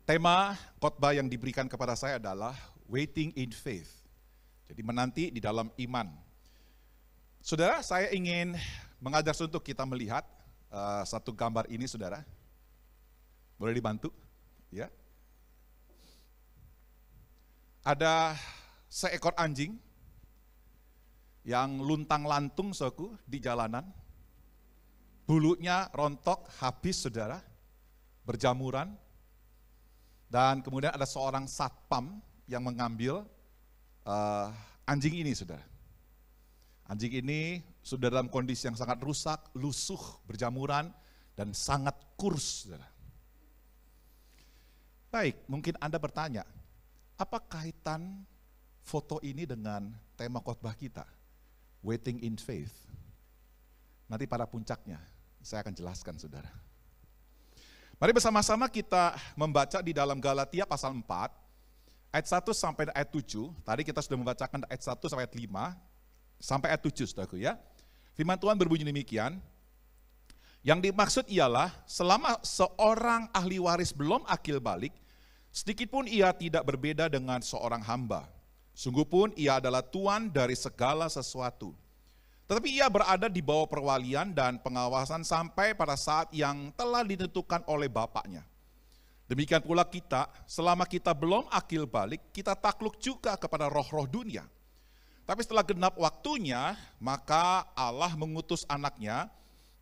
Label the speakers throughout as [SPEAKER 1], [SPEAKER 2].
[SPEAKER 1] Tema khotbah yang diberikan kepada saya adalah waiting in faith. Jadi menanti di dalam iman. Saudara, saya ingin mengajak untuk kita melihat satu gambar ini, saudara. Boleh dibantu? Ya. Ada seekor anjing yang luntang-lantung, saudaraku, di jalanan. Bulunya rontok, habis, saudara, berjamuran. Dan kemudian ada seorang satpam yang mengambil anjing ini, saudara. Anjing ini sudah dalam kondisi yang sangat rusak, lusuh, berjamuran, dan sangat kurus, saudara. Baik, mungkin Anda bertanya, apa kaitan foto ini dengan tema khotbah kita? Waiting in faith. Nanti pada puncaknya, saya akan jelaskan, saudara. Mari bersama-sama kita membaca di dalam Galatia pasal 4, ayat 1 sampai ayat 7. Tadi kita sudah membacakan ayat 1 sampai ayat 5, sampai ayat 7, saudaraku ya. Firman Tuhan berbunyi demikian, yang dimaksud ialah selama seorang ahli waris belum akil balik, sedikitpun ia tidak berbeda dengan seorang hamba. Sungguh pun ia adalah tuan dari segala sesuatu. Tetapi ia berada di bawah perwalian dan pengawasan sampai pada saat yang telah ditentukan oleh Bapaknya. Demikian pula kita, selama kita belum akil balik, kita takluk juga kepada roh-roh dunia. Tapi setelah genap waktunya, maka Allah mengutus anaknya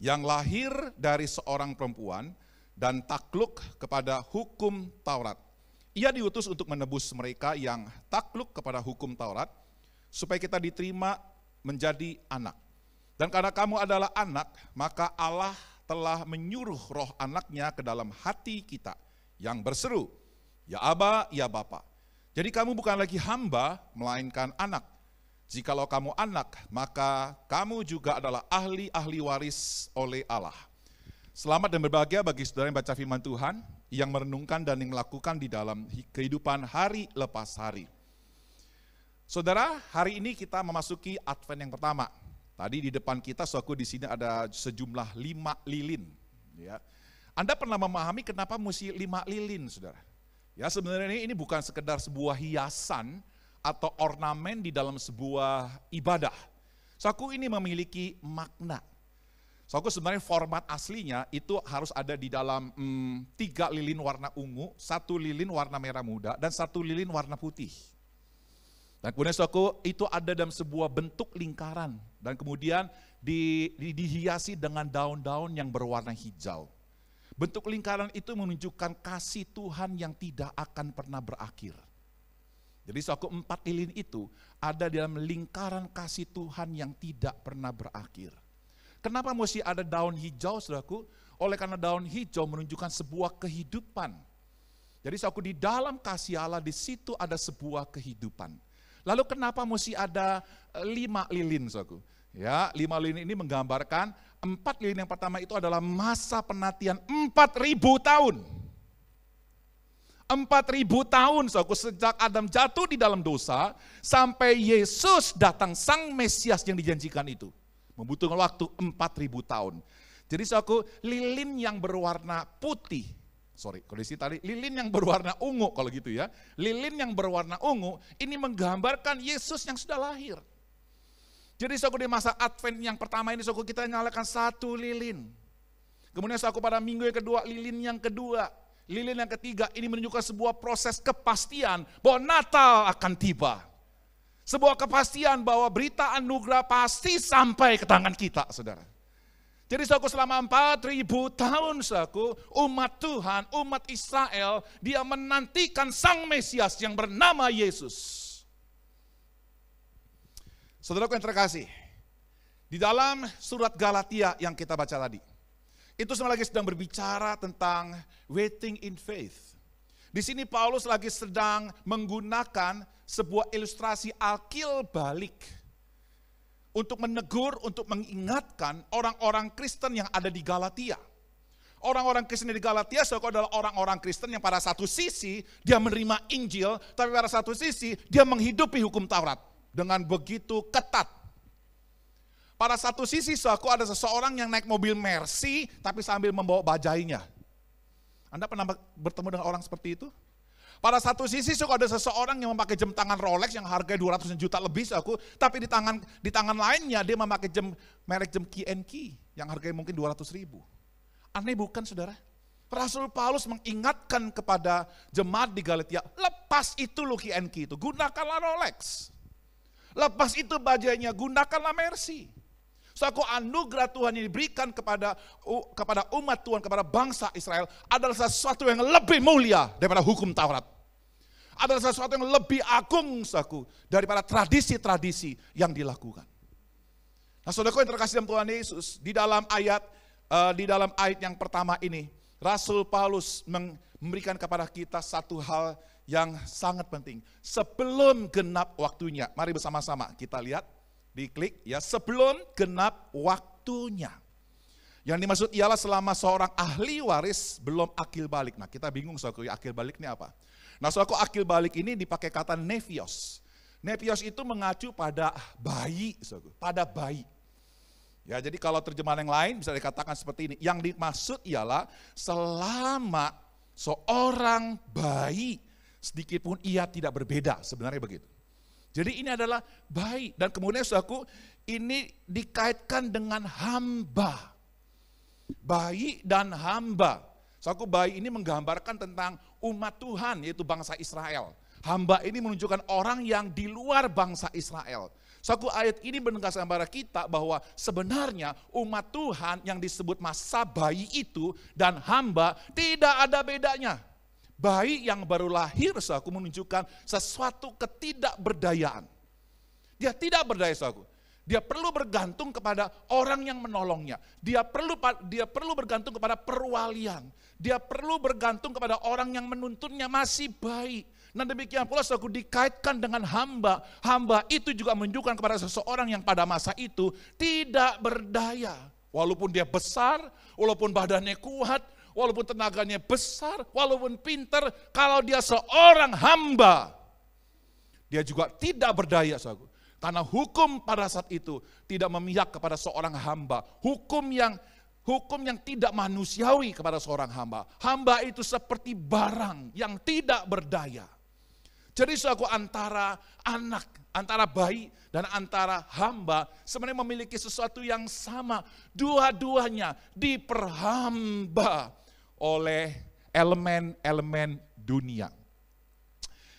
[SPEAKER 1] yang lahir dari seorang perempuan dan takluk kepada hukum Taurat. Ia diutus untuk menebus mereka yang takluk kepada hukum Taurat, supaya kita diterima menjadi anak. Dan karena kamu adalah anak, maka Allah telah menyuruh roh anaknya ke dalam hati kita, yang berseru, ya Aba, ya Bapa. Jadi kamu bukan lagi hamba, melainkan anak. Jikalau kamu anak, maka kamu juga adalah ahli-ahli waris oleh Allah. Selamat dan berbahagia bagi saudara yang baca firman Tuhan, yang merenungkan dan yang melakukan di dalam kehidupan hari lepas hari. Saudara, hari ini kita memasuki Advent yang pertama. Tadi di depan kita, saudaraku, di sini ada sejumlah 5 lilin. Ya. Anda pernah memahami kenapa mesti 5 lilin, saudara? Ya, sebenarnya ini bukan sekedar sebuah hiasan atau ornamen di dalam sebuah ibadah. Saudaraku, ini memiliki makna. Saudaraku, sebenarnya format aslinya itu harus ada di dalam 3 lilin warna ungu, 1 lilin warna merah muda, dan 1 lilin warna putih. Dan kemudian saudaraku, itu ada dalam sebuah bentuk lingkaran. Dan kemudian dihiasi dengan daun-daun yang berwarna hijau. Bentuk lingkaran itu menunjukkan kasih Tuhan yang tidak akan pernah berakhir. Jadi saudaraku, 4 lilin itu ada dalam lingkaran kasih Tuhan yang tidak pernah berakhir. Kenapa mesti ada daun hijau, saudaraku? Oleh karena daun hijau menunjukkan sebuah kehidupan. Jadi saudaraku, di dalam kasih Allah di situ ada sebuah kehidupan. Lalu kenapa mesti ada 5 lilin, saudaraku? Ya, 5 lilin ini menggambarkan 4 lilin yang pertama itu adalah masa penantian 4.000 tahun. 4.000 tahun, saudaraku, sejak Adam jatuh di dalam dosa sampai Yesus datang, Sang Mesias yang dijanjikan itu. Membutuhkan waktu 4.000 tahun. Jadi saudaraku, lilin yang berwarna putih, kalau di sini tadi lilin yang berwarna ungu kalau gitu ya. Lilin yang berwarna ungu ini menggambarkan Yesus yang sudah lahir. Jadi saudaraku, di masa Advent yang pertama ini saudaraku, kita nyalakan 1 lilin. Kemudian saudaraku, pada minggu yang kedua lilin yang kedua. Lilin yang ketiga ini menunjukkan sebuah proses kepastian bahwa Natal akan tiba. Sebuah kepastian bahwa berita anugerah pasti sampai ke tangan kita, saudara. Jadi saudaraku, selama 4.000 tahun saudaraku, umat Tuhan, umat Israel, dia menantikan Sang Mesias yang bernama Yesus. Saudaraku yang terkasih, di dalam surat Galatia yang kita baca tadi, itu sebenarnya lagi sedang berbicara tentang waiting in faith. Di sini Paulus lagi sedang menggunakan sebuah ilustrasi akil balik untuk menegur, untuk mengingatkan orang-orang Kristen yang ada di Galatia. Orang-orang Kristen di Galatia adalah orang-orang Kristen yang pada satu sisi dia menerima Injil, tapi pada satu sisi dia menghidupi hukum Taurat dengan begitu ketat. Pada satu sisi, saudaraku, ada seseorang yang naik mobil Mercy, tapi sambil membawa bajainya. Anda pernah bertemu dengan orang seperti itu? Pada satu sisi ada seseorang yang memakai jam tangan Rolex yang harganya 200 juta lebih, tapi di tangan lainnya dia memakai merek jam Key & Key yang harganya mungkin 200 ribu. Aneh bukan, saudara? Rasul Paulus mengingatkan kepada jemaat di Galatia, lepas itu lo Key & Key itu, gunakanlah Rolex. Lepas itu bajainya, gunakanlah Mercy. Anugerah Tuhan yang diberikan kepada umat Tuhan, kepada bangsa Israel adalah sesuatu yang lebih mulia daripada hukum Taurat. Adalah sesuatu yang lebih agung, daripada tradisi-tradisi yang dilakukan. Nah, saudaraku yang terkasih dalam Tuhan Yesus, di dalam ayat yang pertama ini, Rasul Paulus memberikan kepada kita satu hal yang sangat penting. Sebelum genap waktunya, mari bersama-sama kita lihat. Diklik ya, sebelum genap waktunya. Yang dimaksud ialah selama seorang ahli waris belum akil balik. Nah, kita bingung saudaraku, akil balik ini apa? Nah, saudaraku, akil balik ini dipakai kata nepios. Nepios itu mengacu pada bayi, saudaraku, pada bayi. Ya, jadi kalau terjemahan yang lain bisa dikatakan seperti ini. Yang dimaksud ialah selama seorang bayi sedikit pun ia tidak berbeda, sebenarnya begitu. Jadi ini adalah bayi, dan kemudian saudaraku, ini dikaitkan dengan hamba. Bayi dan hamba. Saudaraku, bayi ini menggambarkan tentang umat Tuhan, yaitu bangsa Israel. Hamba ini menunjukkan orang yang di luar bangsa Israel. Saudaraku, ayat ini menegaskan kepada kita bahwa sebenarnya umat Tuhan yang disebut masa bayi itu dan hamba tidak ada bedanya. Bayi yang baru lahir, saudaraku, menunjukkan sesuatu ketidakberdayaan. Dia tidak berdaya, saudaraku. Dia perlu bergantung kepada orang yang menolongnya. Dia perlu bergantung kepada perwalian. Dia perlu bergantung kepada orang yang menuntunnya, masih bayi. Nah, demikian pula, saudaraku, dikaitkan dengan hamba. Hamba itu juga menunjukkan kepada seseorang yang pada masa itu tidak berdaya. Walaupun dia besar, walaupun badannya kuat, walaupun tenaganya besar, walaupun pintar, kalau dia seorang hamba, dia juga tidak berdaya, saudaraku. Karena hukum pada saat itu tidak memihak kepada seorang hamba. Hukum yang tidak manusiawi kepada seorang hamba. Hamba itu seperti barang yang tidak berdaya. Jadi, saudaraku, antara bayi dan antara hamba sebenarnya memiliki sesuatu yang sama. Dua-duanya diperhamba oleh elemen-elemen dunia.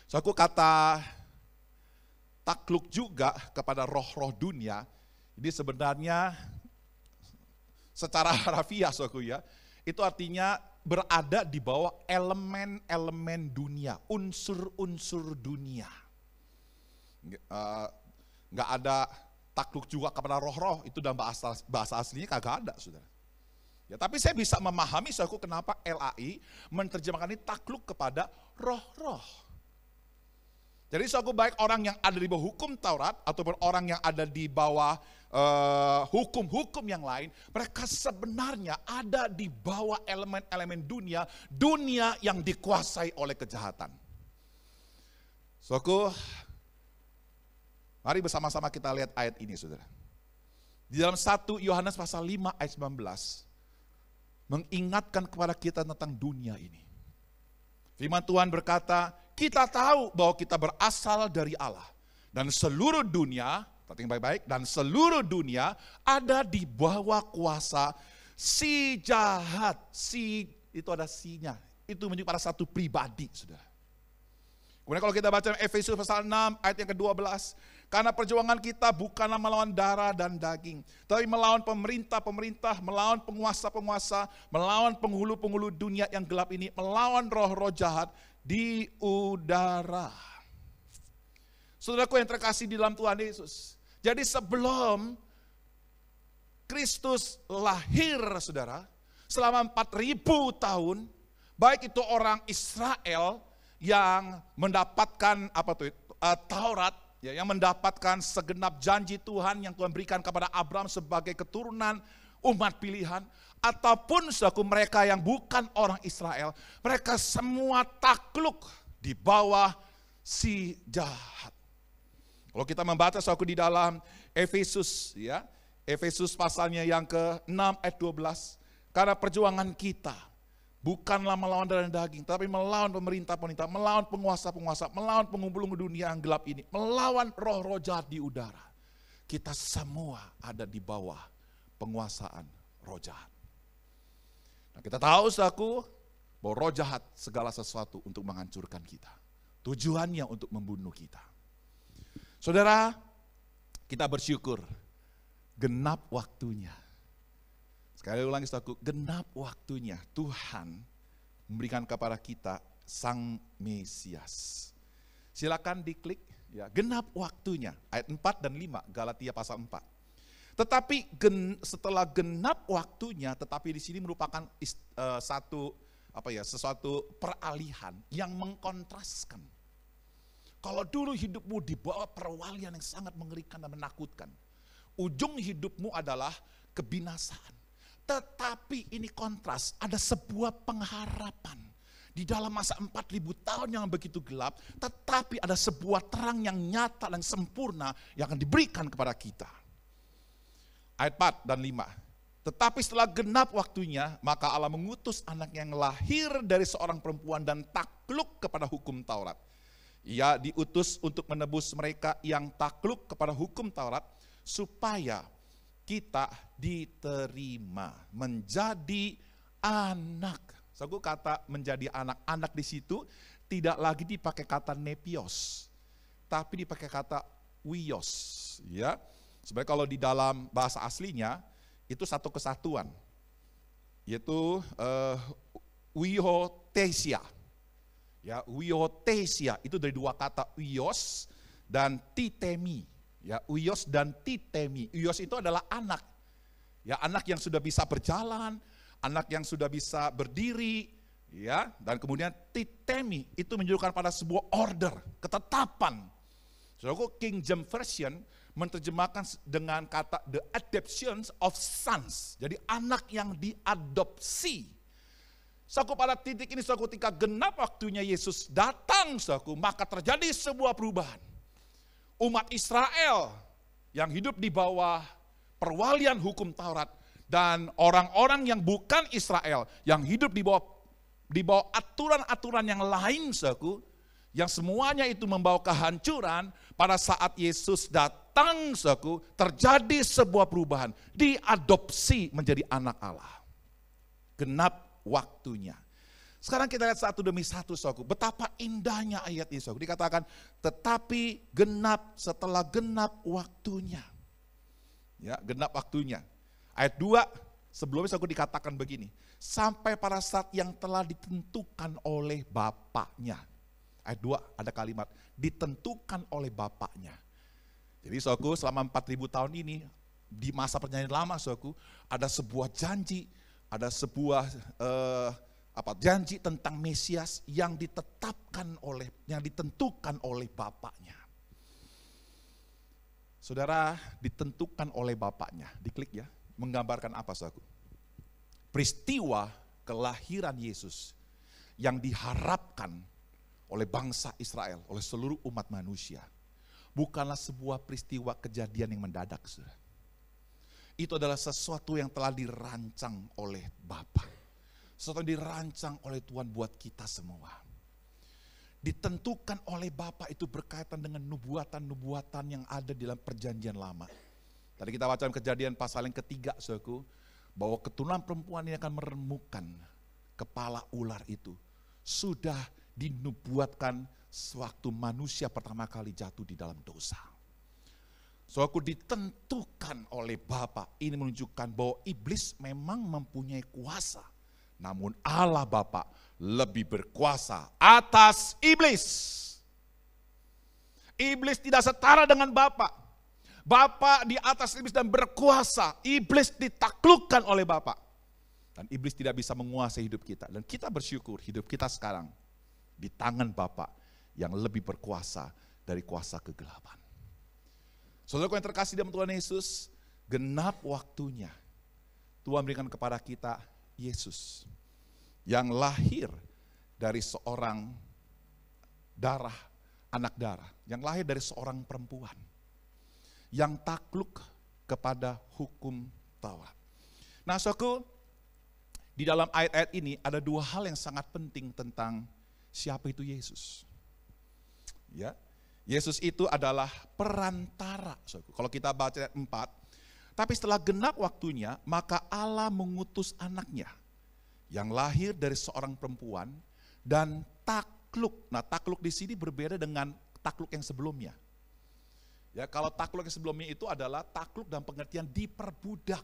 [SPEAKER 1] Saudaraku, kata takluk juga kepada roh-roh dunia, ini sebenarnya secara harafiah, saudaraku ya, itu artinya berada di bawah elemen-elemen dunia, unsur-unsur dunia. Nggak ada takluk juga kepada roh-roh, itu dalam bahasa aslinya kagak ada, saudara. Ya, tapi saya bisa memahami, saudaraku, kenapa LAI menerjemahkan ini takluk kepada roh-roh. Jadi, saudaraku, baik orang yang ada di bawah hukum Taurat ataupun orang yang ada di bawah hukum-hukum yang lain, mereka sebenarnya ada di bawah elemen-elemen dunia yang dikuasai oleh kejahatan. Saudaraku, mari bersama-sama kita lihat ayat ini, saudara. Di dalam 1 Yohanes pasal 5 ayat 19, mengingatkan kepada kita tentang dunia ini. Firman Tuhan berkata, kita tahu bahwa kita berasal dari Allah. Dan seluruh dunia, perhatikan baik-baik, dan seluruh dunia ada di bawah kuasa si jahat. Si, itu ada sinya. Itu menunjuk pada satu pribadi, saudara. Kemudian kalau kita baca Efesus pasal 6 ayat yang ke-12, karena perjuangan kita bukanlah melawan darah dan daging, tapi melawan pemerintah-pemerintah, melawan penguasa-penguasa, melawan penghulu-penghulu dunia yang gelap ini, melawan roh-roh jahat di udara. Saudaraku yang terkasih di dalam Tuhan Yesus. Jadi sebelum Kristus lahir, saudara, selama 4.000 tahun, baik itu orang Israel yang mendapatkan Taurat, ya, yang mendapatkan segenap janji Tuhan yang Tuhan berikan kepada Abraham sebagai keturunan umat pilihan, ataupun saudaraku mereka yang bukan orang Israel, mereka semua takluk di bawah si jahat. Kalau kita membaca saudaraku di dalam Efesus, ya, Efesus pasalnya yang ke-6 ayat 12, karena perjuangan kita Bukanlah melawan darah dan daging, tapi melawan pemerintah-pemerintah, melawan penguasa-penguasa, melawan penguasa dunia yang gelap ini, melawan roh-roh jahat di udara. Kita semua ada di bawah penguasaan roh jahat. Nah, kita tahu saudaraku bahwa roh jahat segala sesuatu untuk menghancurkan kita. Tujuannya untuk membunuh kita. Saudara, kita bersyukur genap waktunya. Sekali ulangi saudaraku, genap waktunya Tuhan memberikan kepada kita Sang Mesias. Silakan diklik ya, genap waktunya ayat 4 dan 5 Galatia pasal 4. Tetapi setelah genap waktunya, tetapi di sini merupakan sesuatu peralihan yang mengkontraskan. Kalau dulu hidupmu di bawah perwalian yang sangat mengerikan dan menakutkan, ujung hidupmu adalah kebinasaan. Tetapi ini kontras, ada sebuah pengharapan. Di dalam masa 4.000 tahun yang begitu gelap, tetapi ada sebuah terang yang nyata dan sempurna yang akan diberikan kepada kita. Ayat 4 dan 5. Tetapi setelah genap waktunya, maka Allah mengutus anak yang lahir dari seorang perempuan dan takluk kepada hukum Taurat. Ia diutus untuk menebus mereka yang takluk kepada hukum Taurat, supaya kita diterima menjadi anak. Satu kata menjadi anak. Anak di situ tidak lagi dipakai kata nepios, tapi dipakai kata wios. Ya, sebenarnya kalau di dalam bahasa aslinya itu satu kesatuan, yaitu wiotesia. Ya, wiotesia itu dari dua kata wios dan titemi. Ya, Uios dan Titemi. Uios itu adalah anak. Ya, anak yang sudah bisa berjalan, anak yang sudah bisa berdiri, ya, dan kemudian Titemi itu menunjukkan pada sebuah order, ketetapan. Saudaraku, King James Version menerjemahkan dengan kata the adoption of sons. Jadi anak yang diadopsi. Saudaraku, pada titik ini, saudaraku, ketika genap waktunya Yesus datang, saudaraku, maka terjadi sebuah perubahan. Umat Israel yang hidup di bawah perwalian hukum Taurat dan orang-orang yang bukan Israel yang hidup di bawah aturan-aturan yang lain, saudaraku, yang semuanya itu membawa kehancuran. Pada saat Yesus datang, saudaraku, terjadi sebuah perubahan, diadopsi menjadi anak Allah. Genap waktunya. Sekarang kita lihat satu demi satu, saudaraku, betapa indahnya ayat ini, saudaraku. Dikatakan, tetapi genap, setelah genap waktunya. Ya, genap waktunya. Ayat 2, sebelumnya saudaraku dikatakan begini, sampai pada saat yang telah ditentukan oleh Bapaknya. Ayat 2 ada kalimat, ditentukan oleh Bapaknya. Jadi saudaraku, selama 4.000 tahun ini, di masa perjanjian lama, saudaraku, ada sebuah janji, ada sebuah janji tentang Mesias yang ditetapkan oleh, yang ditentukan oleh Bapaknya. Saudara, ditentukan oleh Bapaknya, diklik ya, menggambarkan apa, saudaraku? Peristiwa kelahiran Yesus yang diharapkan oleh bangsa Israel, oleh seluruh umat manusia, bukanlah sebuah peristiwa kejadian yang mendadak, saudara. Itu adalah sesuatu yang telah dirancang oleh Bapa. Sesuatu yang dirancang oleh Tuhan buat kita semua. Ditentukan oleh Bapa itu berkaitan dengan nubuatan-nubuatan yang ada di dalam perjanjian lama. Tadi kita baca Kejadian pasal yang ketiga, saudaraku, bahwa keturunan perempuan ini akan meremukkan kepala ular itu. Sudah dinubuatkan sewaktu manusia pertama kali jatuh di dalam dosa. Saudaraku, ditentukan oleh Bapa. Ini menunjukkan bahwa iblis memang mempunyai kuasa. Namun Allah Bapa lebih berkuasa atas iblis. Iblis tidak setara dengan Bapa. Bapa di atas iblis dan berkuasa. Iblis ditaklukkan oleh Bapa. Dan iblis tidak bisa menguasai hidup kita. Dan kita bersyukur hidup kita sekarang di tangan Bapa yang lebih berkuasa dari kuasa kegelapan. Saudaraku yang terkasih dalam Tuhan Yesus, genap waktunya Tuhan berikan kepada kita Yesus yang lahir dari seorang darah, anak darah, yang lahir dari seorang perempuan, yang takluk kepada hukum Taurat. Nah, saudaraku, di dalam ayat-ayat ini ada dua hal yang sangat penting tentang siapa itu Yesus. Ya, Yesus itu adalah perantara. Kalau kita baca ayat 4, tapi setelah genap waktunya, maka Allah mengutus anaknya yang lahir dari seorang perempuan dan takluk. Nah, takluk di sini berbeda dengan takluk yang sebelumnya. Ya, kalau takluk yang sebelumnya itu adalah takluk dalam pengertian diperbudak.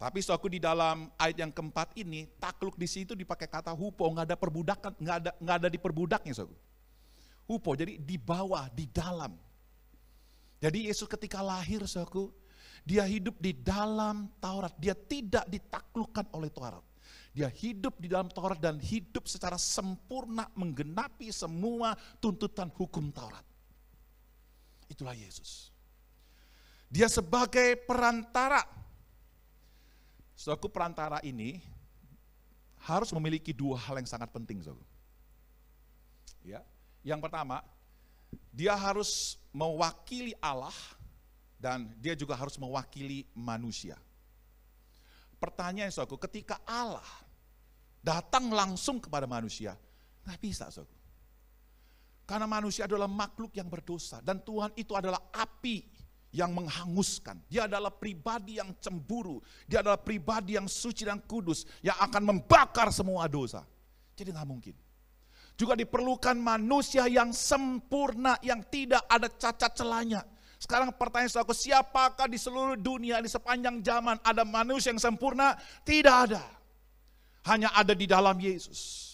[SPEAKER 1] Tapi saudaraku, di dalam ayat yang keempat ini, takluk di situ dipakai kata hupo, nggak ada perbudakan, nggak ada diperbudaknya, saudaraku. Hupo, jadi di bawah, di dalam. Jadi Yesus ketika lahir, saudaraku, dia hidup di dalam Taurat, dia tidak ditaklukkan oleh Taurat. Dia hidup di dalam Taurat dan hidup secara sempurna menggenapi semua tuntutan hukum Taurat. Itulah Yesus. Dia sebagai perantara. Saudaraku, perantara ini harus memiliki dua hal yang sangat penting, saudaraku. Ya, yang pertama, dia harus mewakili Allah dan dia juga harus mewakili manusia. Pertanyaan, saudaraku, ketika Allah datang langsung kepada manusia, nggak bisa, saudaraku. Karena manusia adalah makhluk yang berdosa dan Tuhan itu adalah api yang menghanguskan. Dia adalah pribadi yang cemburu. Dia adalah pribadi yang suci dan kudus yang akan membakar semua dosa. Jadi nggak mungkin. Juga diperlukan manusia yang sempurna, yang tidak ada cacat celanya. Sekarang pertanyaan saudaraku, siapakah di seluruh dunia, di sepanjang zaman ada manusia yang sempurna? Tidak ada. Hanya ada di dalam Yesus.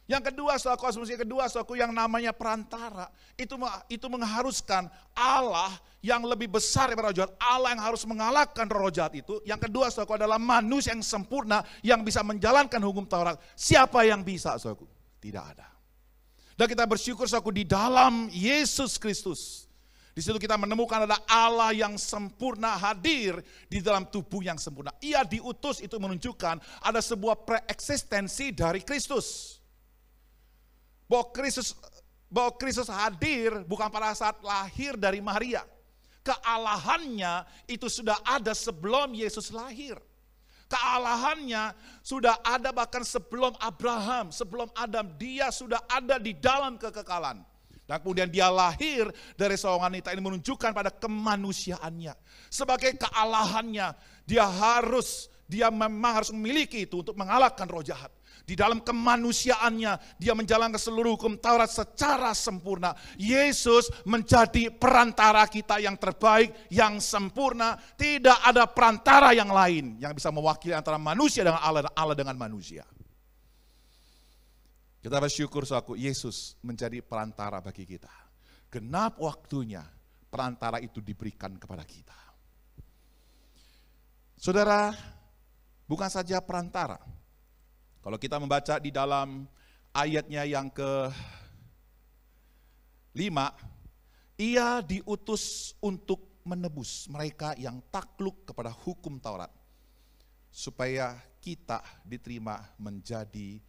[SPEAKER 1] Yang kedua, saudaraku, yang namanya perantara, itu mengharuskan Allah yang lebih besar daripada roh jahat, Allah yang harus mengalahkan roh jahat itu. Yang kedua, saudaraku, adalah manusia yang sempurna yang bisa menjalankan hukum Taurat. Siapa yang bisa, saudaraku? Tidak ada. Dan kita bersyukur, saudaraku, di dalam Yesus Kristus. Di situ kita menemukan ada Allah yang sempurna hadir di dalam tubuh yang sempurna. Ia diutus, itu menunjukkan ada sebuah preeksistensi dari Kristus. Bahwa Kristus hadir bukan pada saat lahir dari Maria. Kealahannya itu sudah ada sebelum Yesus lahir. Kealahannya sudah ada bahkan sebelum Abraham, sebelum Adam. Dia sudah ada di dalam kekekalan. Dan kemudian dia lahir dari seorang wanita, ini menunjukkan pada kemanusiaannya. Sebagai kealahannya, dia memang harus memiliki itu untuk mengalahkan roh jahat. Di dalam kemanusiaannya, dia menjalankan seluruh hukum Taurat secara sempurna. Yesus menjadi perantara kita yang terbaik, yang sempurna. Tidak ada perantara yang lain yang bisa mewakili antara manusia dengan Allah dan Allah dengan manusia. Kita bersyukur, saudaraku, Yesus menjadi perantara bagi kita. Genap waktunya, perantara itu diberikan kepada kita. Saudara, bukan saja perantara. Kalau kita membaca di dalam ayatnya yang ke-5, ia diutus untuk menebus mereka yang takluk kepada hukum Taurat, supaya kita diterima menjadi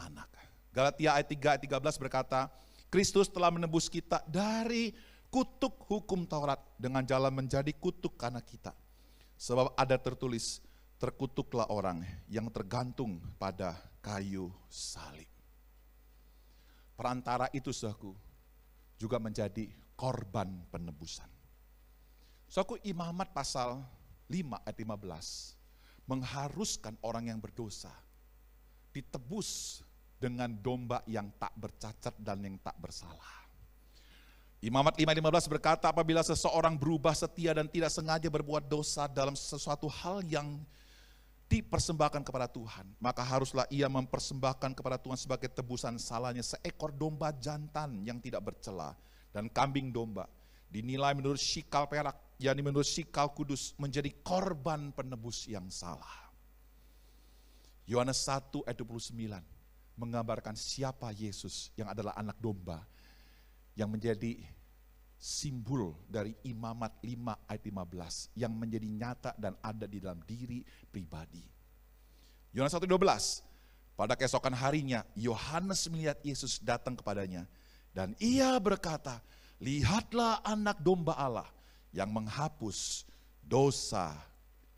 [SPEAKER 1] anak. Galatia ayat 3 ayat 13 berkata, Kristus telah menebus kita dari kutuk hukum Taurat dengan jalan menjadi kutuk karena kita. Sebab ada tertulis, terkutuklah orang yang tergantung pada kayu salib. Perantara itu, saudaraku, juga menjadi korban penebusan. Saudaraku, Imamat pasal 5 ayat 15 mengharuskan orang yang berdosa ditebus dengan domba yang tak bercacat dan yang tak bersalah. Imamat 5:15 berkata, apabila seseorang berubah setia dan tidak sengaja berbuat dosa dalam sesuatu hal yang dipersembahkan kepada Tuhan, maka haruslah ia mempersembahkan kepada Tuhan sebagai tebusan salahnya seekor domba jantan yang tidak bercela dan kambing domba dinilai menurut sikal perak, yakni menurut sikal kudus, menjadi korban penebus yang salah. Yohanes 1 ayat 29 menggambarkan siapa Yesus yang adalah anak domba yang menjadi simbol dari Imamat 5 ayat 15 yang menjadi nyata dan ada di dalam diri pribadi. Yohanes 1:12, pada keesokan harinya Yohanes melihat Yesus datang kepadanya dan ia berkata, lihatlah anak domba Allah yang menghapus dosa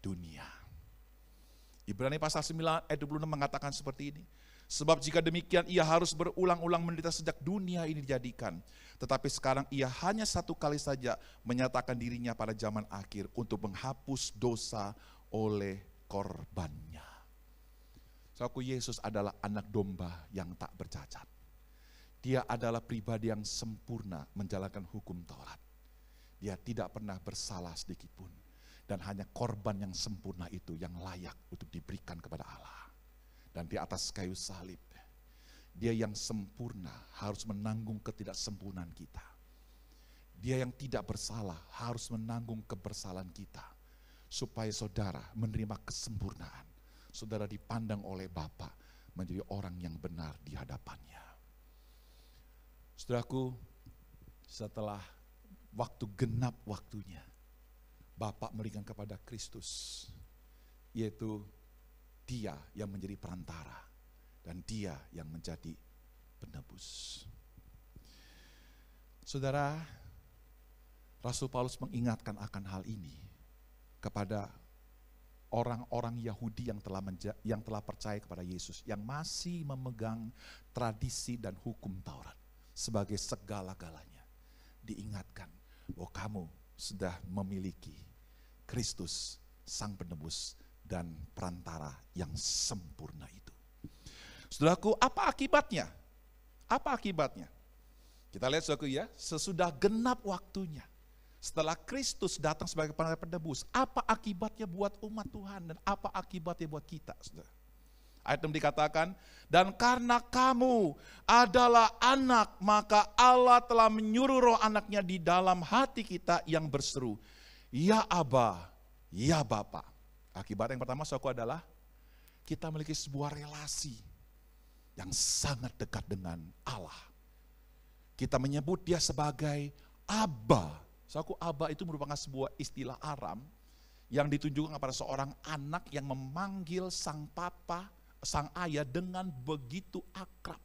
[SPEAKER 1] dunia. Ibrani pasal 9 ayat 26 mengatakan seperti ini. Sebab jika demikian ia harus berulang-ulang menderita sejak dunia ini dijadikan. Tetapi sekarang ia hanya satu kali saja menyatakan dirinya pada zaman akhir untuk menghapus dosa oleh korbannya. Saudaraku, Yesus adalah anak domba yang tak bercacat. Dia adalah pribadi yang sempurna menjalankan hukum Taurat. Dia tidak pernah bersalah sedikit pun. Dan hanya korban yang sempurna itu yang layak untuk diberikan kepada Allah. Dan di atas kayu salib, dia yang sempurna harus menanggung ketidaksempurnaan kita. Dia yang tidak bersalah harus menanggung kebersalahan kita. Supaya saudara menerima kesempurnaan. Saudara dipandang oleh Bapa menjadi orang yang benar di hadapannya. Saudaraku, setelah waktu genap waktunya, Bapa memberikan kepada Kristus, yaitu Dia yang menjadi perantara dan Dia yang menjadi penebus. Saudara, Rasul Paulus mengingatkan akan hal ini kepada orang-orang Yahudi yang telah percaya kepada Yesus, yang masih memegang tradisi dan hukum Taurat sebagai segala-galanya. Diingatkan bahwa kamu sudah memiliki Kristus, Sang Penebus, dan perantara yang sempurna itu. Saudaraku, apa akibatnya? Apa akibatnya? Kita lihat saudaraku ya, sesudah genap waktunya, setelah Kristus datang sebagai perantara penebus, apa akibatnya buat umat Tuhan dan apa akibatnya buat kita, saudara? Ayat 6 dikatakan, dan karena kamu adalah anak, maka Allah telah menyuruh roh anaknya di dalam hati kita yang berseru, ya Aba, ya Bapa. Akibat yang pertama saudaraku adalah kita memiliki sebuah relasi yang sangat dekat dengan Allah. Kita menyebut dia sebagai Aba. Saudaraku, Aba itu merupakan sebuah istilah Aram yang ditunjukkan kepada seorang anak yang memanggil sang papa, sang ayah dengan begitu akrab.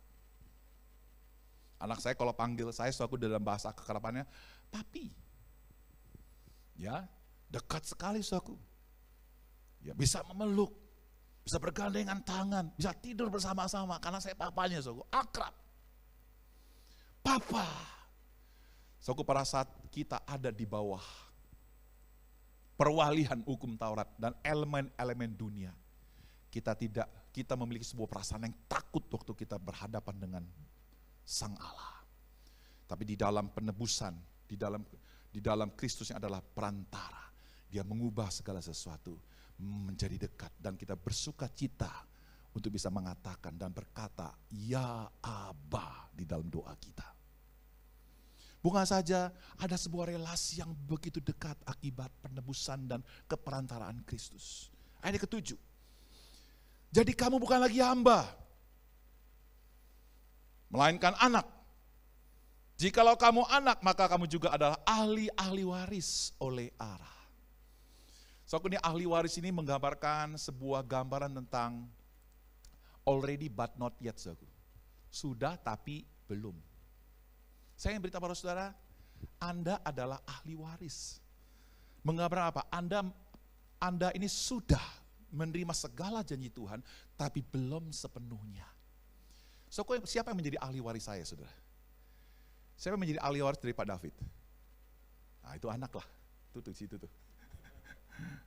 [SPEAKER 1] Anak saya kalau panggil saya, saudaraku, dalam bahasa kekerapannya, papi. Ya, dekat sekali saudaraku. Ya, bisa memeluk, bisa bergandengan tangan, bisa tidur bersama-sama karena saya papanya, saudaraku, akrab. Papa. Saudaraku, pada saat kita ada di bawah perwalian hukum Taurat dan elemen-elemen dunia, kita memiliki sebuah perasaan yang takut waktu kita berhadapan dengan Sang Allah. Tapi di dalam penebusan, di dalam Kristus yang adalah perantara, Dia mengubah segala sesuatu menjadi dekat, dan kita bersuka cita untuk bisa mengatakan dan berkata ya Aba di dalam doa kita. Bukan saja ada sebuah relasi yang begitu dekat akibat penebusan dan keperantaraan Kristus. Ayat ke-7. Jadi kamu bukan lagi hamba, melainkan anak. Jikalau kamu anak, maka kamu juga adalah ahli waris oleh Allah. So, ini ahli waris ini menggambarkan sebuah gambaran tentang already but not yet. Sudah tapi belum. Saya yang beritahu pada saudara, Anda adalah ahli waris. Menggambarkan apa? Anda ini sudah menerima segala janji Tuhan, tapi belum sepenuhnya. So, siapa yang menjadi ahli waris saya, saudara? Siapa yang menjadi ahli waris dari Pak David? Nah, itu anak lah. Tuh, situ tuh.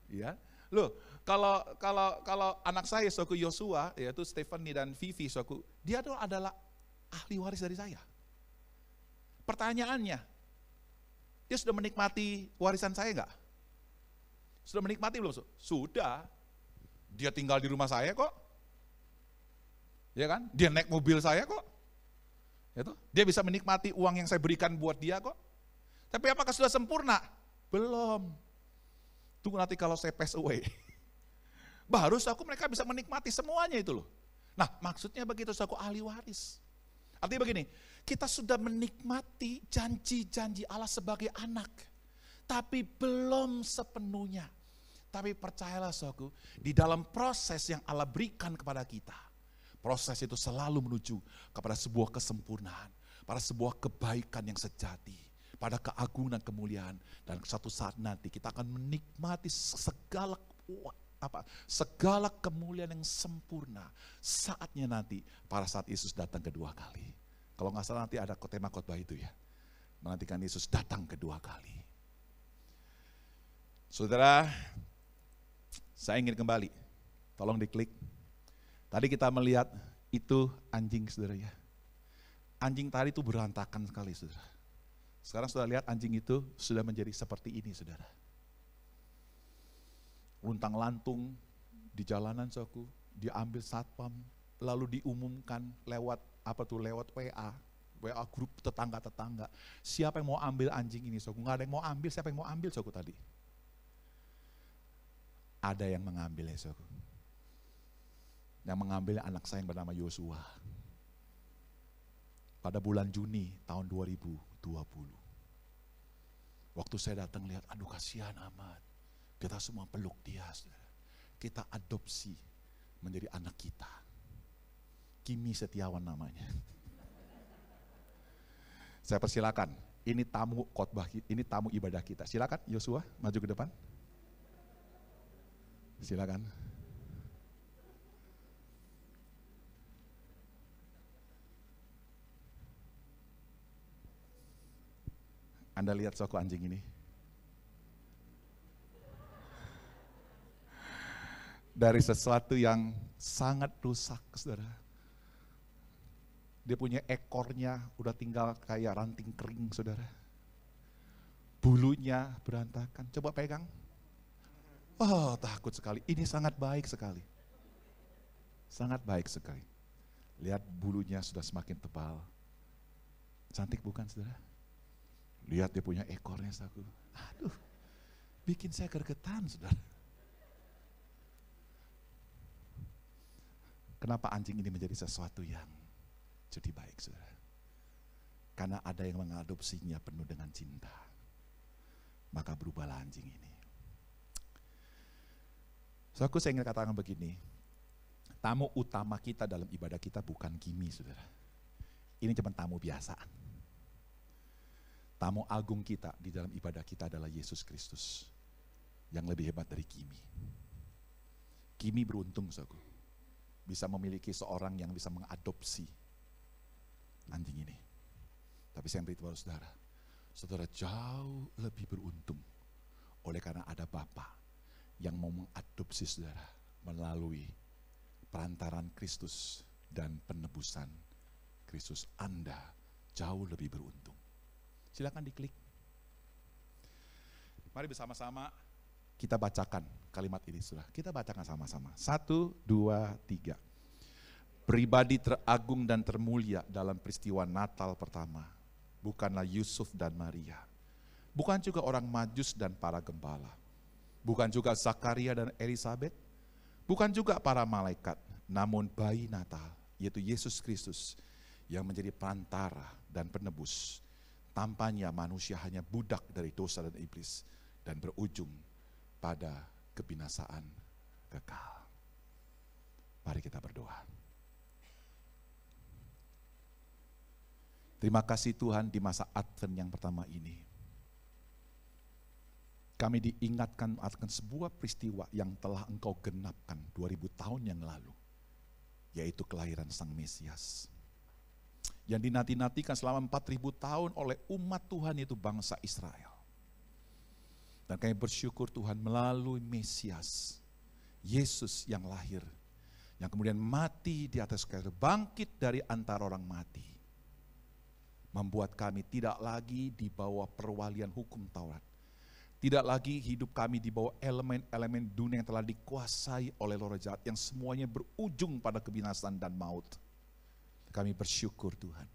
[SPEAKER 1] Ya, loh, kalau anak saya, saudaraku Yosua, yaitu Stephanie dan Vivi, saudaraku, dia adalah ahli waris dari saya. Pertanyaannya, dia sudah menikmati warisan saya enggak? Sudah menikmati belum? Sudah. Dia tinggal di rumah saya kok. Ya kan? Dia naik mobil saya kok. Itu. Dia bisa menikmati uang yang saya berikan buat dia kok. Tapi apakah sudah sempurna? Belum. Tunggu nanti kalau saya pass away. Baru mereka bisa menikmati semuanya itu loh. Nah, maksudnya begitu, aku ahli waris. Artinya begini, kita sudah menikmati janji-janji Allah sebagai anak, tapi belum sepenuhnya. Tapi percayalah saudaraku, di dalam proses yang Allah berikan kepada kita, proses itu selalu menuju kepada sebuah kesempurnaan, pada sebuah kebaikan yang sejati, pada keagungan kemuliaan, dan suatu saat nanti kita akan menikmati segala apa? Segala kemuliaan yang sempurna saatnya nanti pada saat Yesus datang kedua kali. Kalau nggak salah nanti ada tema khotbah itu ya. Menantikan Yesus datang kedua kali. Saudara, saya ingin kembali. Tolong diklik. Tadi kita melihat itu anjing, saudara ya. Anjing tadi itu berantakan sekali, saudara. Sekarang saudara lihat anjing itu sudah menjadi seperti ini, saudara. Luntang lantung di jalanan, saudaraku, diambil satpam, lalu diumumkan lewat lewat WA grup tetangga-tetangga. Siapa yang mau ambil anjing ini, saudaraku? Nggak ada yang mau ambil, siapa yang mau ambil, saudaraku tadi? Ada yang mengambil, ya, saudaraku. Yang mengambil anak saya yang bernama Yosua. Pada bulan Juni tahun 2020. Waktu saya datang lihat, aduh kasihan amat. Kita semua peluk dia, saudara. Kita adopsi menjadi anak kita. Kimi Setiawan namanya. Saya persilakan, ini tamu khotbah, ini tamu ibadah kita. Silakan Yosua, maju ke depan. Silakan. Anda lihat sosok anjing ini? Dari sesuatu yang sangat rusak, saudara. Dia punya ekornya udah tinggal kayak ranting kering, saudara. Bulunya berantakan. Coba pegang. Oh, takut sekali. Ini sangat baik sekali. Sangat baik sekali. Lihat bulunya sudah semakin tebal. Cantik bukan, saudara? Lihat dia punya ekornya, saudaraku. Aduh, bikin saya gergetan, saudara. Kenapa anjing ini menjadi sesuatu yang jadi baik, saudara? Karena ada yang mengadopsinya penuh dengan cinta. Maka berubahlah anjing ini. Saudaraku, saya ingin katakan begini. Tamu utama kita dalam ibadah kita bukan Kimi, saudara. Ini cuma tamu biasa. Tamu agung kita di dalam ibadah kita adalah Yesus Kristus. Yang lebih hebat dari Kimi. Kimi beruntung, saudaraku. Bisa memiliki seorang yang bisa mengadopsi anjing ini. Tapi saya beritahu saudara, saudara jauh lebih beruntung oleh karena ada Bapa yang mau mengadopsi saudara melalui perantaran Kristus dan penebusan Kristus. Anda jauh lebih beruntung. Silakan diklik. Mari bersama-sama kita bacakan kalimat ini, saudara. Kita bacakan sama-sama. 1, 2, 3. Pribadi teragung dan termulia dalam peristiwa Natal pertama bukanlah Yusuf dan Maria. Bukan juga orang Majus dan para gembala. Bukan juga Zakaria dan Elisabet. Bukan juga para malaikat. Namun bayi Natal, yaitu Yesus Kristus yang menjadi perantara dan penebus. Tampaknya manusia hanya budak dari dosa dan iblis dan berujung pada kebinasaan kekal. Mari kita berdoa. Terima kasih Tuhan di masa Advent yang pertama ini. Kami diingatkan akan sebuah peristiwa yang telah Engkau genapkan 2000 tahun yang lalu. Yaitu kelahiran Sang Mesias. Yang dinanti-nantikan selama 4000 tahun oleh umat Tuhan, yaitu bangsa Israel. Dan kami bersyukur Tuhan melalui Mesias, Yesus yang lahir, yang kemudian mati di atas kayu, bangkit dari antara orang mati. Membuat kami tidak lagi di bawah perwalian hukum Taurat. Tidak lagi hidup kami di bawah elemen-elemen dunia yang telah dikuasai oleh roh jahat, yang semuanya berujung pada kebinasaan dan maut. Kami bersyukur Tuhan,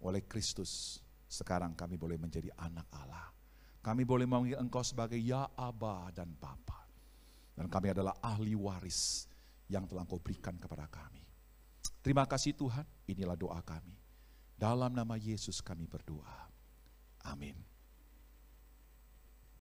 [SPEAKER 1] oleh Kristus sekarang kami boleh menjadi anak Allah. Kami boleh memanggil Engkau sebagai Ya Aba dan Bapa. Dan kami adalah ahli waris yang telah Engkau berikan kepada kami. Terima kasih Tuhan, inilah doa kami. Dalam nama Yesus kami berdoa. Amin.